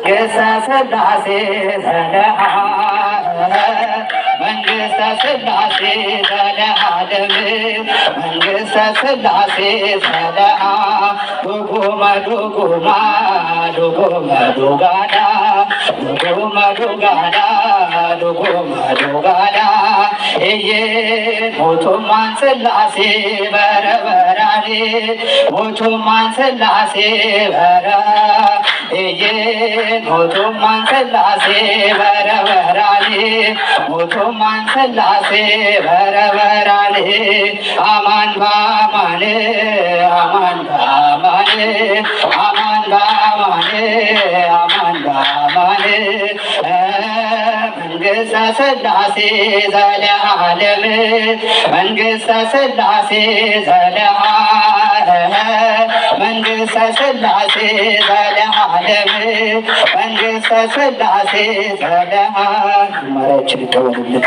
የሥላሴ ዘለዓለም መንግሥተ ሥላሴ ዘለዓለም መንግሥተ ሥላሴ ዘለዓለም ዱጉመ ዱጉማ ዱጉመ ዱጋዳ ዱጉመ ዱጋዳ ዱጉመ ዱጋዳ እየ ሞቱማን ሥላሴ በረበራኔ ሞቱማን ሥላሴ በረ እየ ሞቱማን ሥላሴ በረበራኔ ሞቱማን ሥላሴ በረበራኔ አማን በአማን አማን በአማን አማን በአማን አማን በአማን መንግሥተ ሥላሴ ዘለዓለም መንግሥተ ሥላሴ ዘለዓለም መንግሥተ ሥላሴ ዘለዓለም መንግሥተ ሥላሴ ዘለዓለም ማራችን ይቀበሉልን።